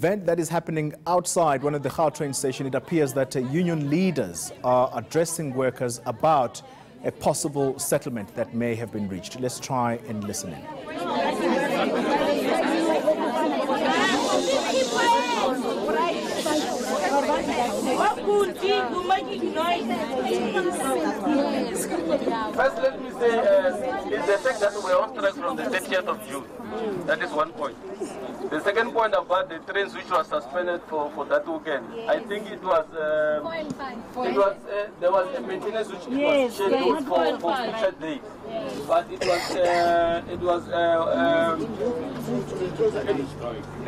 event that is happening outside one of the Gautrain station. It appears that union leaders are addressing workers about a possible settlement that may have been reached. Let's try and listen in. First, let me say, it's the fact that we're on strike from the 30th of June. That is one point. The second point about the trains which was suspended for that weekend, I think it was, there was a maintenance which was scheduled for future days. But it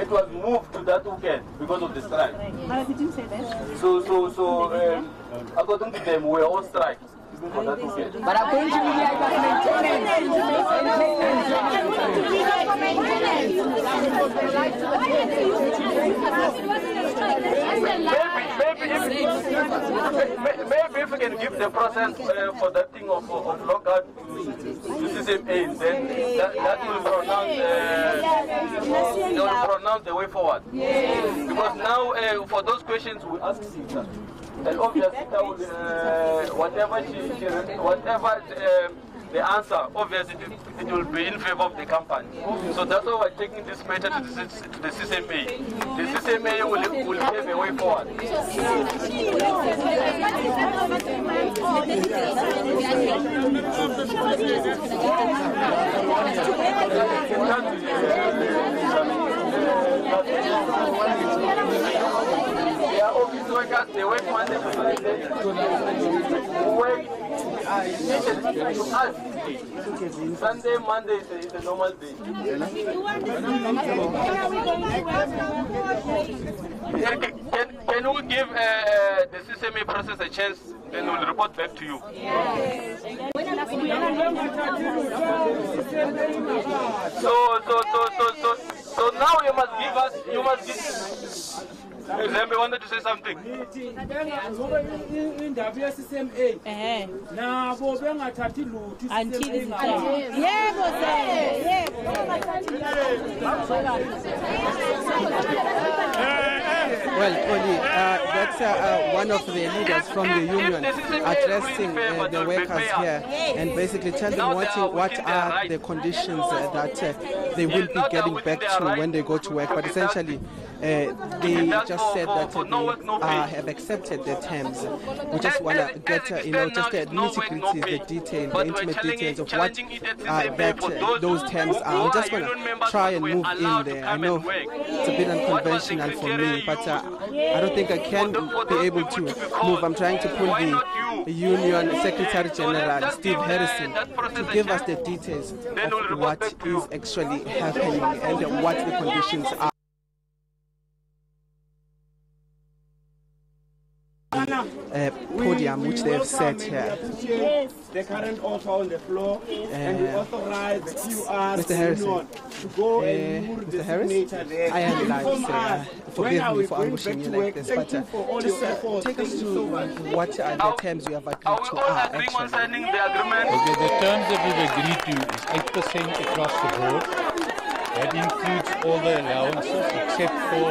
was moved to that weekend because of the strike. But did you say that? So according to them, we're on strike. For that weekend. But according to media, it was maybe if we can give the process for that thing of lockout to CCMA, then that will pronounce the way forward. Because now, for those questions, we ask Sita. And obviously, whatever the answer, obviously it will be in favor of the company. So that's why we're taking this matter to the CCMA. The CCMA will pave a way forward. Office workers, they work Monday to Friday. Sunday, Monday is a normal day. Can we give the CCMA process a chance? Then we'll report back to you. So now you must give us. Zembe wanted to say something. Well, Oli, that's one of the leaders from the union addressing the workers here and basically telling them what are the conditions that they will be getting back to when they go to work. But essentially, they just said that they have accepted the terms. We just want to get, just the nitty-gritty, the detail, the intimate details of what those terms are. I'm just going to try and move in there. I know it's a bit unconventional for me, but I don't think I can be able to move. I'm trying to pull the Union Secretary General, Steve Harrison, to give us the details of what is actually happening and what the conditions are. Podium which they have set here. The current offer on the floor, and we authorize the QR Mr. Harrison. To go and move the signature there. I am like, forgive me for ambushing you like this, but just take us to what are the terms you have agreed to actually. Okay, the terms that we've agreed to is 8% across the board. That includes all the allowances except for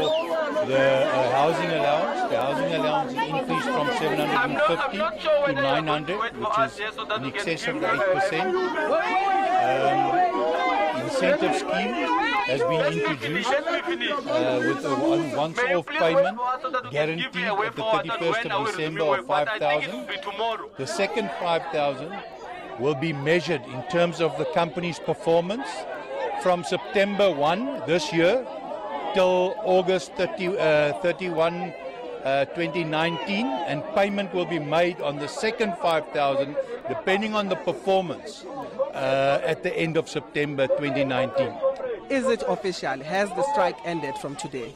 the housing allowance. The housing allowance is increased from 750 to 900, which is in excess of the 8%. Incentive scheme has been introduced with a once-off payment guaranteed at the 31st of December of 5,000. The second 5,000 will be measured in terms of the company's performance from September 1 this year till August 31, 2019, and payment will be made on the second 5,000 depending on the performance at the end of September 2019. Is it official? Has the strike ended from today?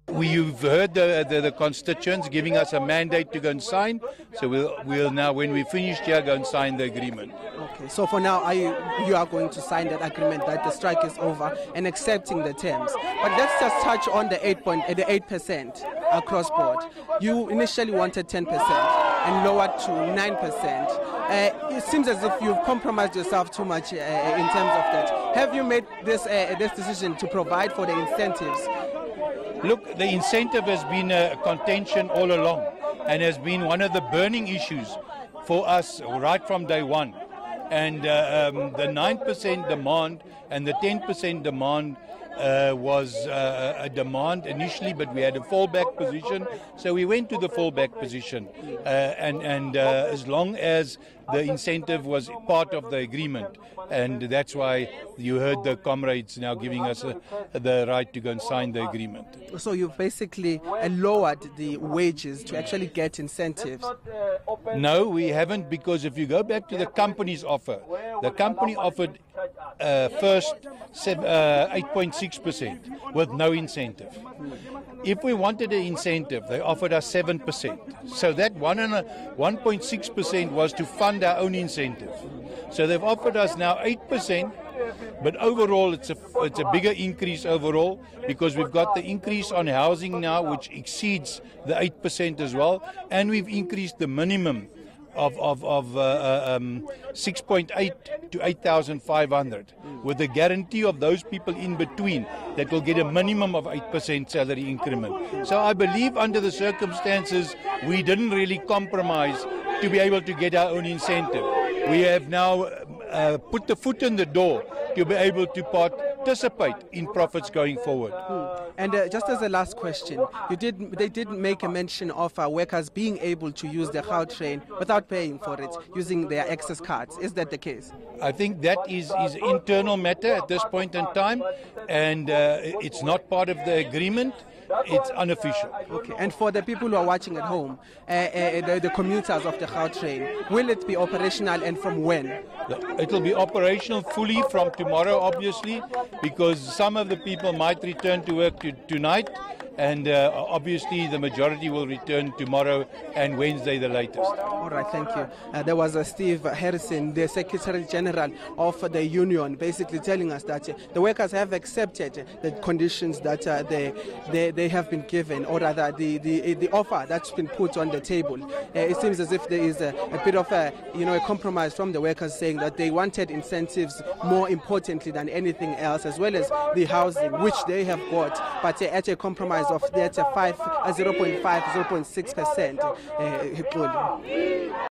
We've heard the constituents giving us a mandate to go and sign, so we'll now, when we finish here, go and sign the agreement. Okay, so for now, you are going to sign that agreement that the strike is over and accepting the terms. But let's just touch on the 8% across board. You initially wanted 10% and lowered to 9%. It seems as if you've compromised yourself too much in terms of that. Have you made this decision to provide for the incentives Look, the incentive has been a contention all along and has been one of the burning issues for us right from day one. And the 9% demand and the 10% demand was a demand initially, but we had a fallback position, so we went to the fallback position. And as long as the incentive was part of the agreement, and that's why you heard the comrades now giving us the right to go and sign the agreement. So you've basically lowered the wages to actually get incentives? No, we haven't, because if you go back to the company's offer, the company offered first 8.6% with no incentive. If we wanted an incentive, they offered us 7%. So that 1.6% was to fund our own incentive. So they've offered us now 8%, but overall it's a bigger increase overall, because we've got the increase on housing now, which exceeds the 8% as well, and we've increased the minimum of 6.8 to 8,500, with the guarantee of those people in between that will get a minimum of 8% salary increment. So I believe under the circumstances we didn't really compromise to be able to get our own incentive. We have now put the foot in the door to be able to participate in profits going forward. And just as a last question, they did make a mention of workers being able to use the Gautrain without paying for it, using their access cards. Is that the case? I think that is internal matter at this point in time, and it's not part of the agreement. It's unofficial. Okay. And for the people who are watching at home, the commuters of the Gautrain, will it be operational, and from when? It will be operational fully from tomorrow, obviously, because some of the people might return to work tonight, and obviously the majority will return tomorrow and Wednesday the latest. All right, thank you. There was Steve Harrison, the Secretary General of the union, basically telling us that the workers have accepted the conditions that they have been given, or rather the offer that's been put on the table. It seems as if there is a bit of a compromise from the workers, saying that they wanted incentives more importantly than anything else, as well as the housing, which they have got, but at a compromise of that 0.5, 0.6%.